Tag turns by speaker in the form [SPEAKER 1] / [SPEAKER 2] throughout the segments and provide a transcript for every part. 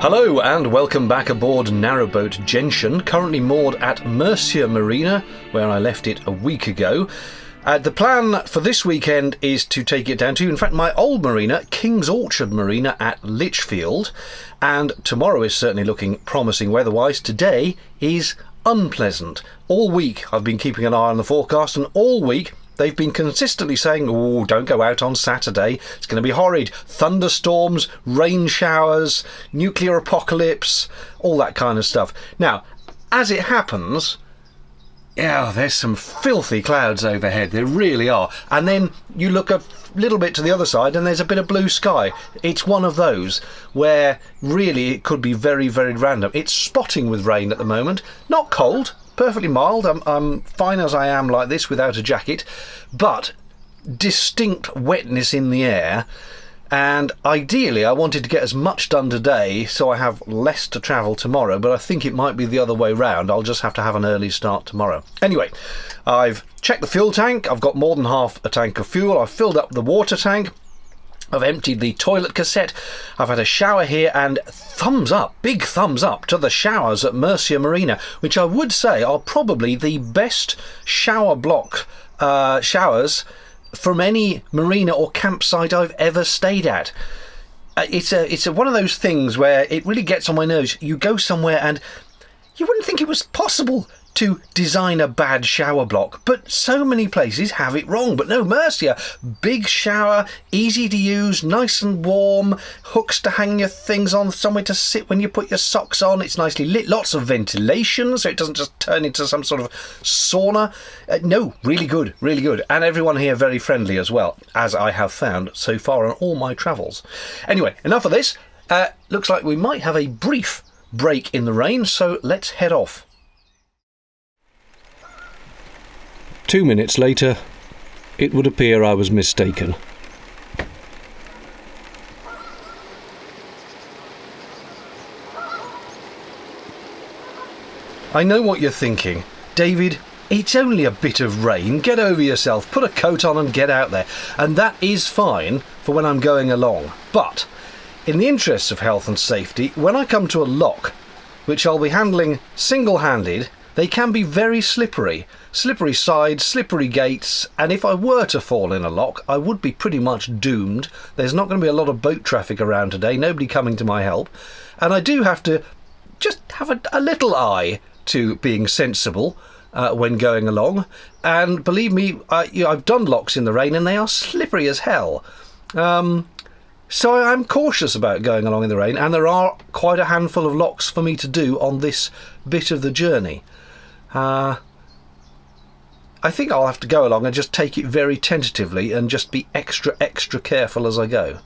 [SPEAKER 1] Hello and welcome back aboard Narrowboat Gentian, currently moored at Mercia Marina, where I left it a week ago. The plan for this weekend is to take it down to, in fact, my old marina, King's Orchard Marina at Lichfield, and tomorrow is certainly looking promising weather-wise. Today is unpleasant. All week I've been keeping an eye on the forecast, and all week they've been consistently saying, oh, don't go out on Saturday, it's going to be horrid. Thunderstorms, rain showers, nuclear apocalypse, all that kind of stuff. Now, as it happens, yeah, there's some filthy clouds overhead, there really are. And then you look a little bit to the other side and there's a bit of blue sky. It's one of those where really it could be very, very random. It's spotting with rain at the moment, not cold, perfectly mild. I'm fine as I am like this without a jacket, but distinct wetness in the air. And ideally I wanted to get as much done today so I have less to travel tomorrow, but I think it might be the other way round. I'll just have to have an early start tomorrow. Anyway, I've checked the fuel tank. I've got more than half a tank of fuel. I've filled up the water tank. I've emptied the toilet cassette. I've had a shower here, and thumbs up, big thumbs up to the showers at Mercia Marina, which I would say are probably the best shower block showers from any marina or campsite I've ever stayed at. It's one of those things where it really gets on my nerves. You go somewhere and you wouldn't think it was possible to design a bad shower block, but so many places have it wrong. But no, Mercia, big shower, easy to use, nice and warm, hooks to hang your things on, somewhere to sit when you put your socks on. It's nicely lit, lots of ventilation so it doesn't just turn into some sort of sauna. No, really good, really good. And everyone here very friendly as well, as I have found so far on all my travels. Anyway, enough of this. Looks like we might have a brief break in the rain, so let's head off. 2 minutes later, it would appear I was mistaken. I know what you're thinking. David, it's only a bit of rain. Get over yourself, put a coat on and get out there. And that is fine for when I'm going along. But in the interests of health and safety, when I come to a lock, which I'll be handling single-handed, they can be very slippery. Slippery sides, slippery gates, and if I were to fall in a lock, I would be pretty much doomed. There's not going to be a lot of boat traffic around today, nobody coming to my help, and I do have to just have a little eye to being sensible when going along. And believe me, I've done locks in the rain and they are slippery as hell. So I'm cautious about going along in the rain, and there are quite a handful of locks for me to do on this bit of the journey. I think I'll have to go along and just take it very tentatively and just be extra careful as I go.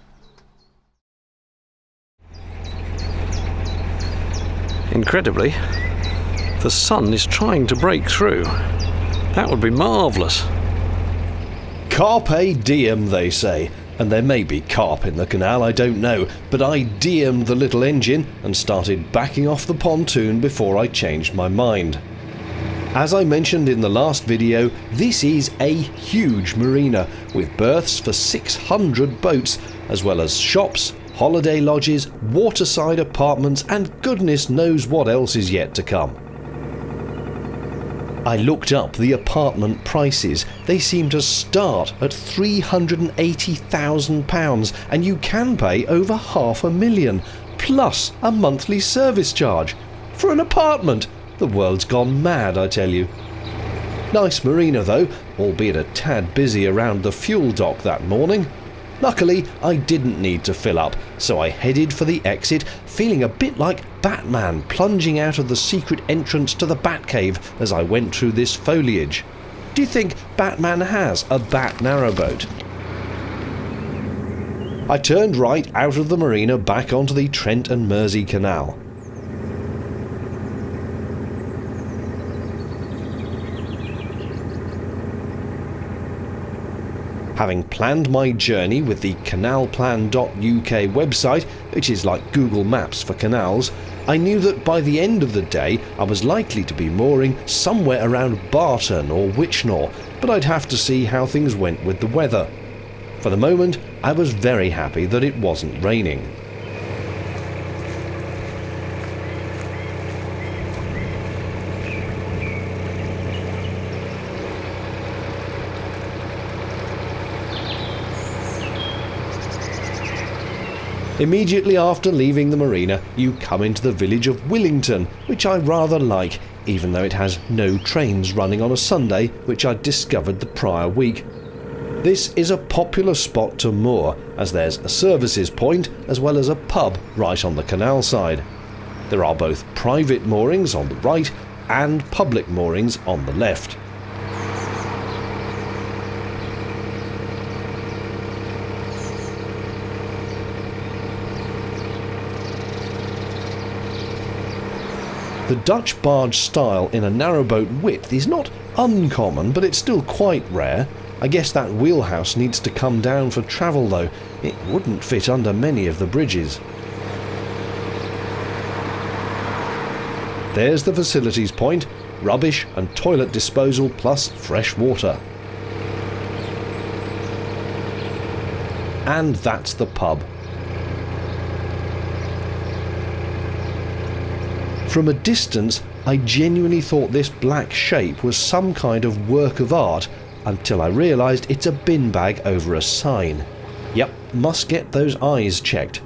[SPEAKER 1] Incredibly, the sun is trying to break through. That would be marvellous.
[SPEAKER 2] Carpe diem, they say, and there may be carp in the canal, I don't know, but I DM'd the little engine and started backing off the pontoon before I changed my mind. As I mentioned in the last video, this is a huge marina with berths for 600 boats, as well as shops, holiday lodges, waterside apartments, and goodness knows what else is yet to come. I looked up the apartment prices. They seem to start at £380,000, and you can pay over £500,000, plus a monthly service charge. For an apartment! The world's gone mad, I tell you. Nice marina though, albeit a tad busy around the fuel dock that morning. Luckily, I didn't need to fill up, so I headed for the exit, feeling a bit like Batman plunging out of the secret entrance to the Batcave as I went through this foliage. Do you think Batman has a bat narrowboat? I turned right out of the marina back onto the Trent and Mersey Canal. Having planned my journey with the canalplan.uk website, which is like Google Maps for canals, I knew that by the end of the day I was likely to be mooring somewhere around Barton or Witchnor, but I'd have to see how things went with the weather. For the moment, I was very happy that it wasn't raining. Immediately after leaving the marina, you come into the village of Willington, which I rather like, even though it has no trains running on a Sunday, which I discovered the prior week. This is a popular spot to moor, as there's a services point as well as a pub right on the canal side. There are both private moorings on the right and public moorings on the left. The Dutch barge style in a narrowboat width is not uncommon, but it's still quite rare. I guess that wheelhouse needs to come down for travel though. It wouldn't fit under many of the bridges. There's the facilities point, rubbish and toilet disposal plus fresh water. And that's the pub. From a distance, I genuinely thought this black shape was some kind of work of art until I realised it's a bin bag over a sign. Yep, must get those eyes checked.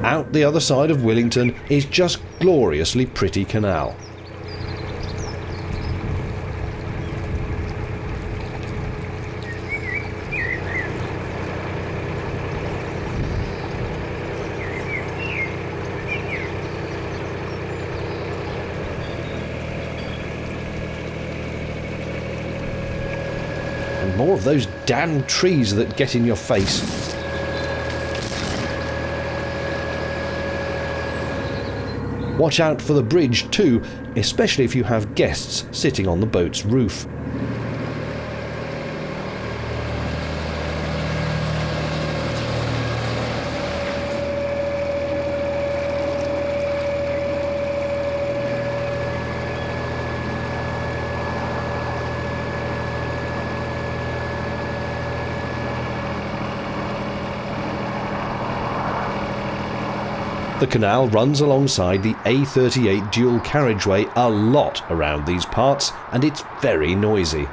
[SPEAKER 2] Out the other side of Willington is just gloriously pretty canal. And more of those damn trees that get in your face. Watch out for the bridge too, especially if you have guests sitting on the boat's roof. The canal runs alongside the A38 dual carriageway a lot around these parts, and it's very noisy.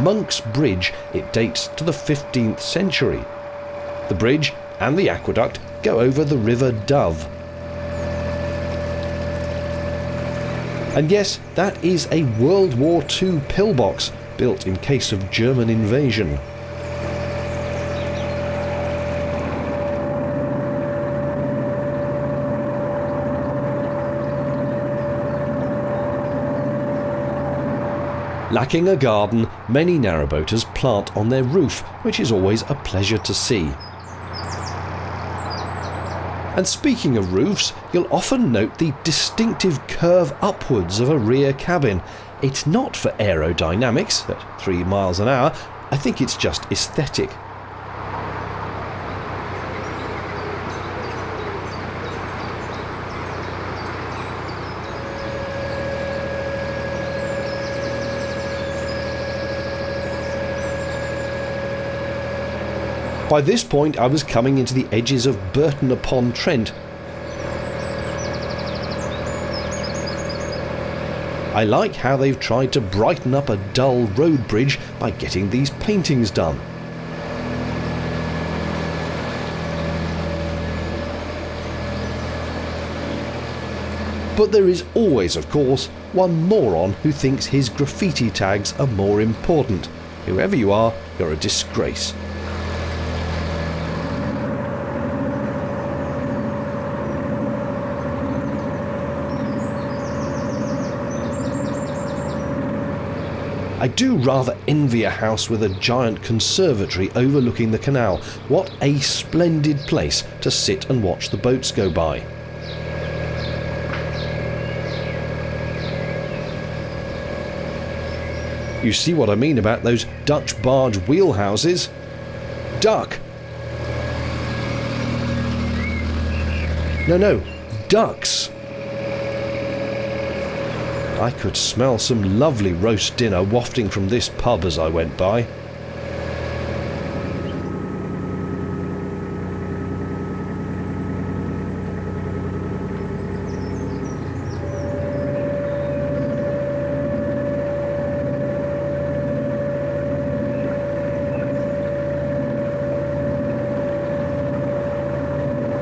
[SPEAKER 2] Monk's Bridge, it dates to the 15th century. The bridge and the aqueduct go over the River Dove. And yes, that is a World War II pillbox, built in case of German invasion. Lacking a garden, many narrowboaters plant on their roof, which is always a pleasure to see. And speaking of roofs, you'll often note the distinctive curve upwards of a rear cabin. It's not for aerodynamics at 3 miles an hour, I think it's just aesthetic. By this point I was coming into the edges of Burton-upon-Trent. I like how they've tried to brighten up a dull road bridge by getting these paintings done. But there is always, of course, one moron who thinks his graffiti tags are more important. Whoever you are, you're a disgrace. I do rather envy a house with a giant conservatory overlooking the canal. What a splendid place to sit and watch the boats go by. You see what I mean about those Dutch barge wheelhouses? Duck! No, ducks! I could smell some lovely roast dinner wafting from this pub as I went by.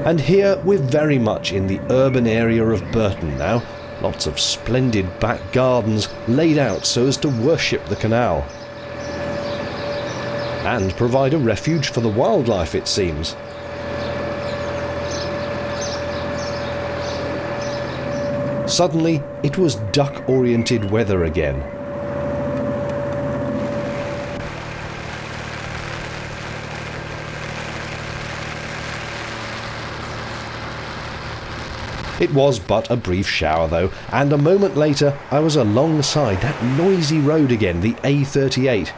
[SPEAKER 2] And here we're very much in the urban area of Burton now. Lots of splendid back gardens laid out so as to worship the canal. And provide a refuge for the wildlife, it seems. Suddenly, it was duck-oriented weather again. It was but a brief shower though, and a moment later I was alongside that noisy road again, the A38.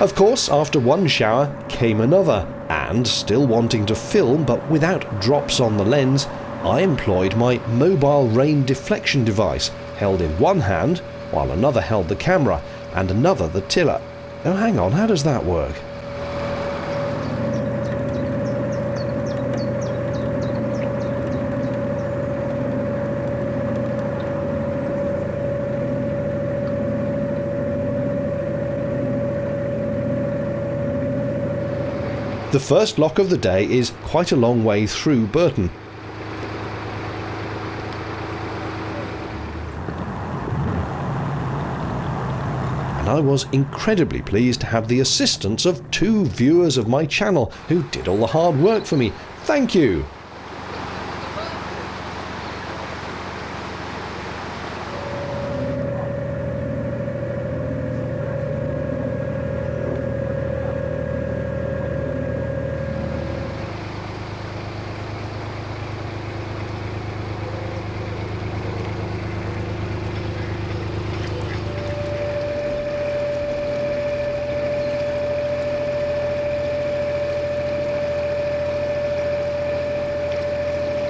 [SPEAKER 2] Of course, after one shower came another, and still wanting to film but without drops on the lens, I employed my mobile rain deflection device, held in one hand, while another held the camera, and another the tiller. Oh, hang on, how does that work? The first lock of the day is quite a long way through Burton. I was incredibly pleased to have the assistance of 2 viewers of my channel who did all the hard work for me. Thank you!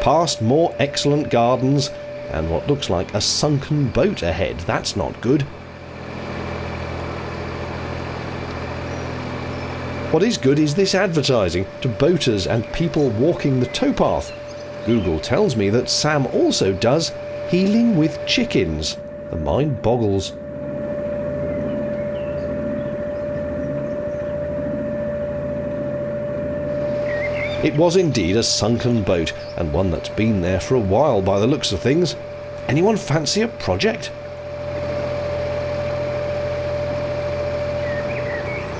[SPEAKER 2] Past more excellent gardens, and what looks like a sunken boat ahead. That's not good. What is good is this advertising to boaters and people walking the towpath. Google tells me that Sam also does healing with chickens. The mind boggles. It was indeed a sunken boat, and one that's been there for a while by the looks of things. Anyone fancy a project?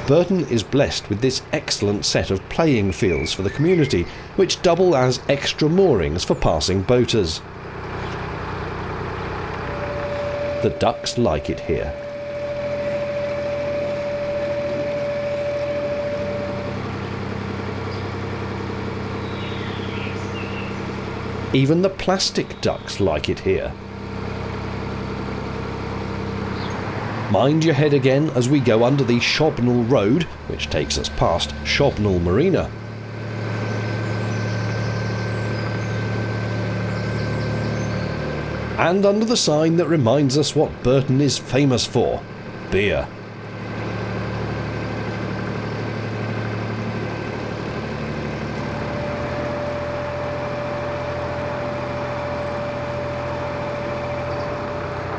[SPEAKER 2] Burton is blessed with this excellent set of playing fields for the community, which double as extra moorings for passing boaters. The ducks like it here. Even the plastic ducks like it here. Mind your head again as we go under the Shobnall Road, which takes us past Shobnall Marina. And under the sign that reminds us what Burton is famous for: beer.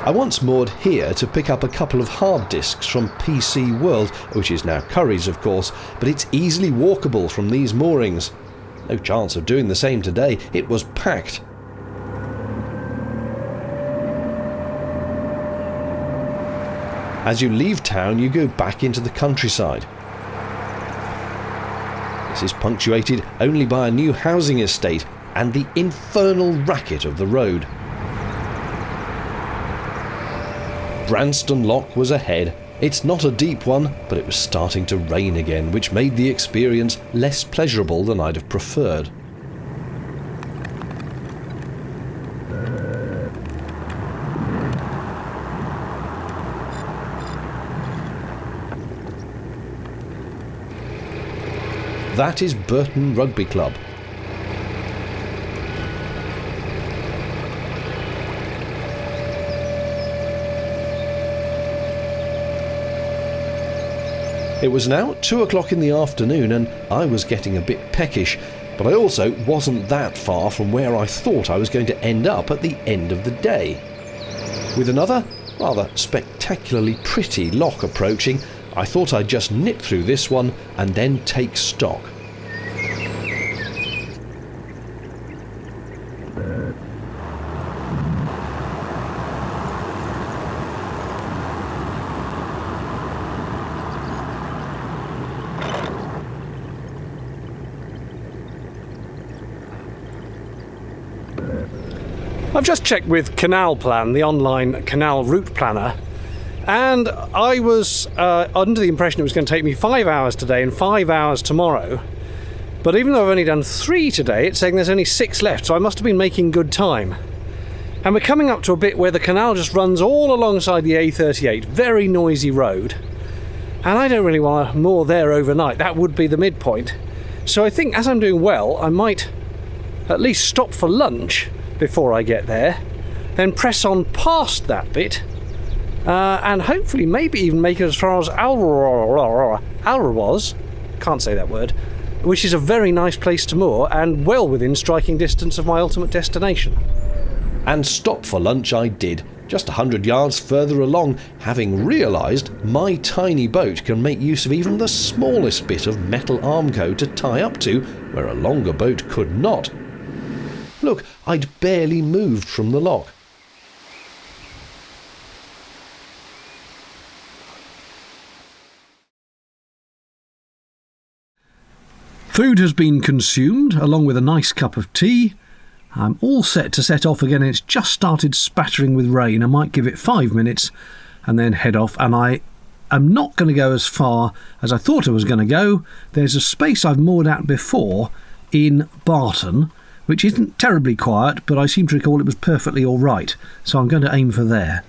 [SPEAKER 2] I once moored here to pick up a couple of hard disks from PC World, which is now Curry's of course, but it's easily walkable from these moorings. No chance of doing the same today, it was packed. As you leave town, you go back into the countryside. This is punctuated only by a new housing estate and the infernal racket of the road. Branston Lock was ahead. It's not a deep one, but it was starting to rain again, which made the experience less pleasurable than I'd have preferred. that is Burton Rugby Club. It was now 2 o'clock in the afternoon and I was getting a bit peckish, but I also wasn't that far from where I thought I was going to end up at the end of the day. With another, rather spectacularly pretty lock approaching, I thought I'd just nip through this one and then take stock.
[SPEAKER 1] I've just checked with Canal Plan, the online canal route planner, and I was under the impression it was going to take me 5 hours today and 5 hours tomorrow. But even though I've only done 3 today, it's saying there's only 6 left, so I must have been making good time. And we're coming up to a bit where the canal just runs all alongside the A38, very noisy road. And I don't really want to moor there overnight, that would be the midpoint. So I think as I'm doing well, I might at least stop for lunch before I get there, then press on past that bit, and hopefully maybe even make it as far as Alrawaz, can't say that word, which is a very nice place to moor and well within striking distance of my ultimate destination.
[SPEAKER 2] And stop for lunch I did, just 100 yards further along, having realised my tiny boat can make use of even the smallest bit of metal armco to tie up to, where a longer boat could not. Look, I'd barely moved from the lock.
[SPEAKER 1] Food has been consumed, along with a nice cup of tea. I'm all set to set off again. It's just started spattering with rain. I might give it 5 minutes and then head off. And I am not going to go as far as I thought I was going to go. There's a space I've moored at before in Barton, which isn't terribly quiet, but I seem to recall it was perfectly all right, so I'm going to aim for there.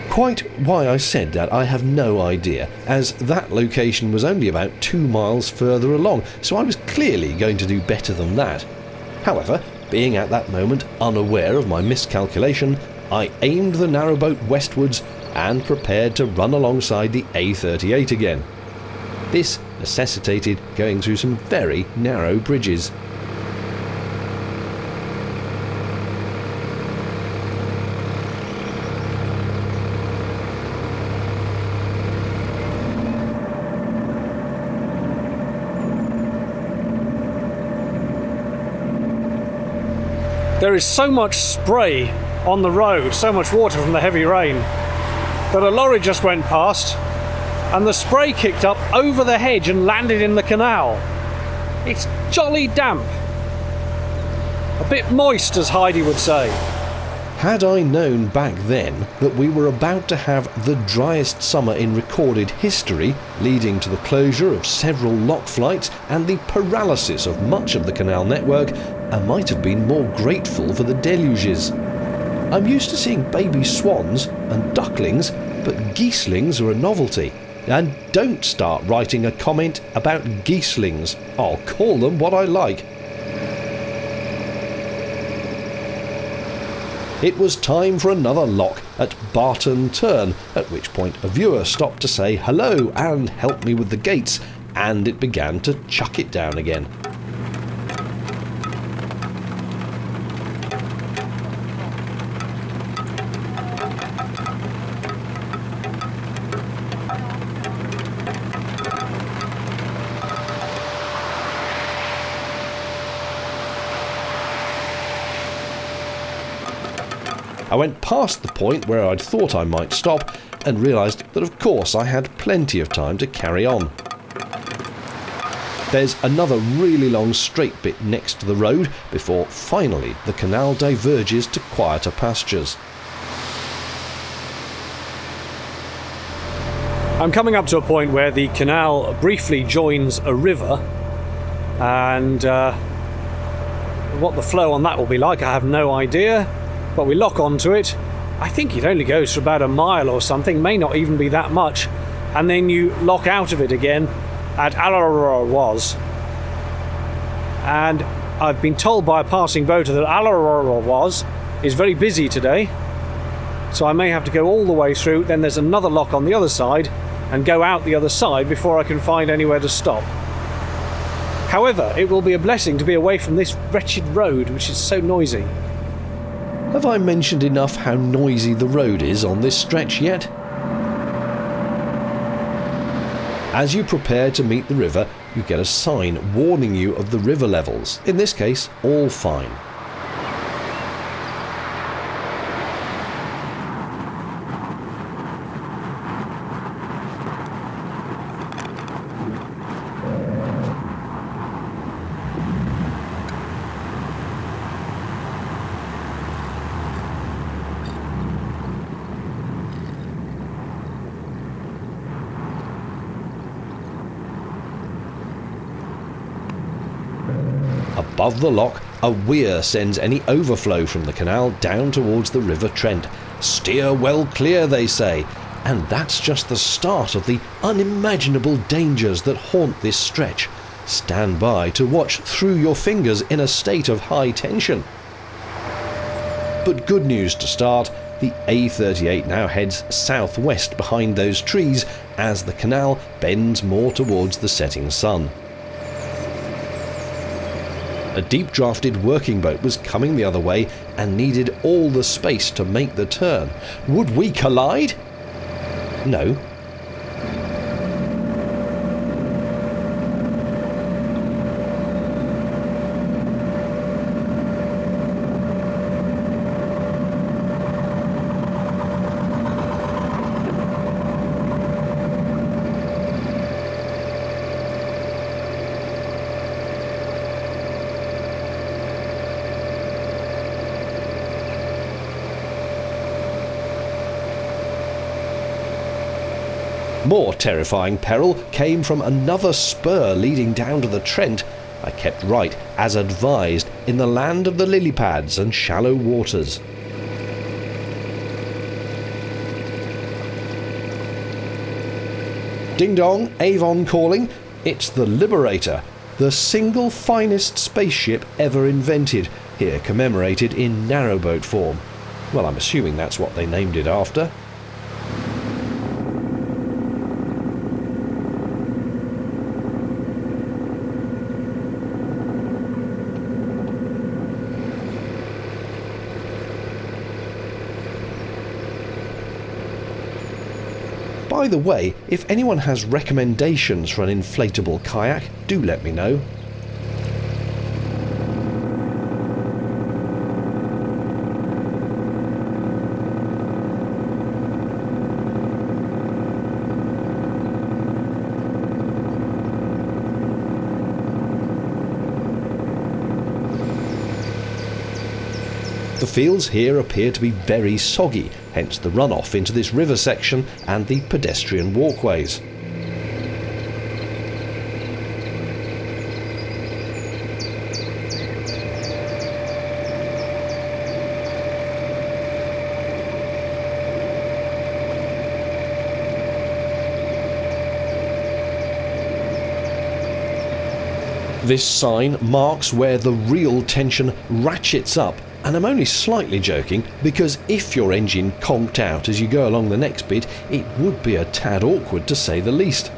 [SPEAKER 2] Quite why I said that I have no idea, as that location was only about 2 miles further along, so I was clearly going to do better than that. However, being at that moment unaware of my miscalculation, I aimed the narrowboat westwards and prepared to run alongside the A38 again. This necessitated going through some very narrow bridges.
[SPEAKER 1] There is so much spray on the road, so much water from the heavy rain, that a lorry just went past and the spray kicked up over the hedge and landed in the canal. It's jolly damp. A bit moist, as Heidi would say.
[SPEAKER 2] Had I known back then that we were about to have the driest summer in recorded history, leading to the closure of several lock flights and the paralysis of much of the canal network, I might have been more grateful for the deluges. I'm used to seeing baby swans and ducklings, but geeslings are a novelty. And don't start writing a comment about geeslings. I'll call them what I like. It was time for another lock at Barton Turn, at which point a viewer stopped to say hello and help me with the gates, and it began to chuck it down again. I went past the point where I'd thought I might stop and realised that of course I had plenty of time to carry on. There's another really long straight bit next to the road before finally the canal diverges to quieter pastures.
[SPEAKER 1] I'm coming up to a point where the canal briefly joins a river, and what the flow on that will be like I have no idea. But we lock onto it. I think it only goes for about a mile or something, may not even be that much, and then you lock out of it again at Alrawaz.
[SPEAKER 3] and I've been told by a passing boater that Alaror is very busy today, so I may have to go all the way through. Then there's another lock on the other side and go out the other side before I can find anywhere to stop. However, it will be a blessing to be away from this wretched road, which is so noisy.
[SPEAKER 2] Have I mentioned enough how noisy the road is on this stretch yet? As you prepare to meet the river, you get a sign warning you of the river levels. In this case, all fine. Above the lock, a weir sends any overflow from the canal down towards the River Trent. Steer well clear, they say. And that's just the start of the unimaginable dangers that haunt this stretch. Stand by to watch through your fingers in a state of high tension. But good news to start, the A38 now heads southwest behind those trees as the canal bends more towards the setting sun. A deep-drafted working boat was coming the other way and needed all the space to make the turn. Would we collide? No. More terrifying peril came from another spur leading down to the Trent. I kept right, as advised, in the land of the lily pads and shallow waters. Ding dong, Avon calling. It's the Liberator, the single finest spaceship ever invented, here commemorated in narrowboat form. Well, I'm assuming that's what they named it after. By the way, if anyone has recommendations for an inflatable kayak, do let me know. The fields here appear to be very soggy, hence the runoff into this river section and the pedestrian walkways. This sign marks where the real tension ratchets up. And I'm only slightly joking, because if your engine conked out as you go along the next bit, it would be a tad awkward to say the least.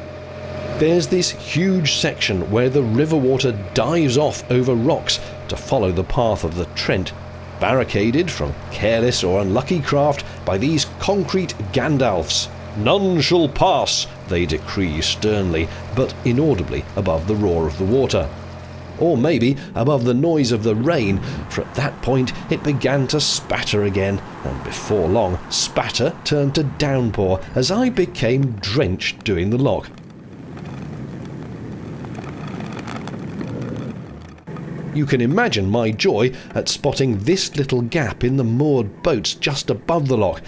[SPEAKER 2] There's this huge section where the river water dives off over rocks to follow the path of the Trent, barricaded from careless or unlucky craft by these concrete Gandalfs. None shall pass, they decree sternly, but inaudibly above the roar of the water. Or maybe above the noise of the rain, for at that point it began to spatter again, and before long spatter turned to downpour as I became drenched doing the lock. You can imagine my joy at spotting this little gap in the moored boats just above the lock.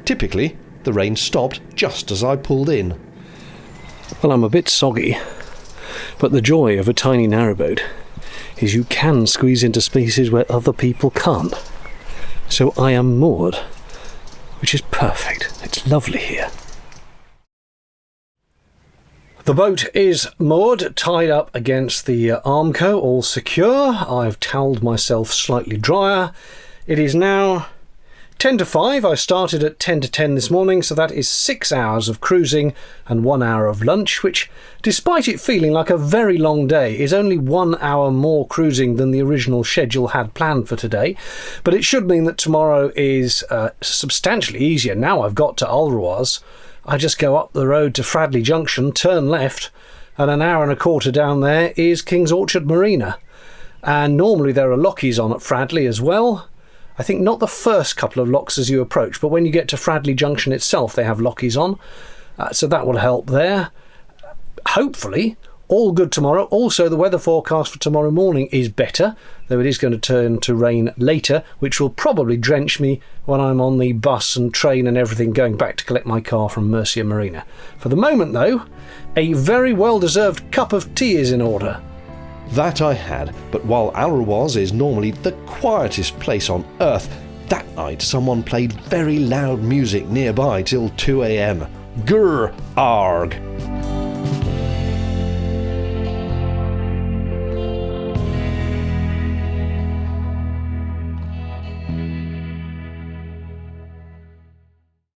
[SPEAKER 2] Typically, the rain stopped just as I pulled in.
[SPEAKER 3] Well, I'm a bit soggy, but the joy of a tiny narrowboat is you can squeeze into spaces where other people can't. So I am moored, which is perfect. It's lovely here. The boat is moored, tied up against the Armco, all secure. I've towelled myself slightly drier. It is now 10 to 5. I started at 10 to 10 this morning, so that is 6 hours of cruising and 1 hour of lunch, which, despite it feeling like a very long day, is only 1 hour more cruising than the original schedule had planned for today. But it should mean that tomorrow is substantially easier. Now I've got to Alroaz, I just go up the road to Fradley Junction, turn left, and an hour and a quarter down there is King's Orchard Marina. And normally there are lockies on at Fradley as well. I think not the first couple of locks as you approach, but when you get to Fradley Junction itself, they have lockies on. So that will help there. Hopefully, all good tomorrow. Also, the weather forecast for tomorrow morning is better, though it is going to turn to rain later, which will probably drench me when I'm on the bus and train and everything going back to collect my car from Murcia Marina. For the moment, though, a very well-deserved cup of tea is in order.
[SPEAKER 2] That I had, but while Alroaz is normally the quietest place on earth, that night someone played very loud music nearby till 2 a.m. Grr, arg.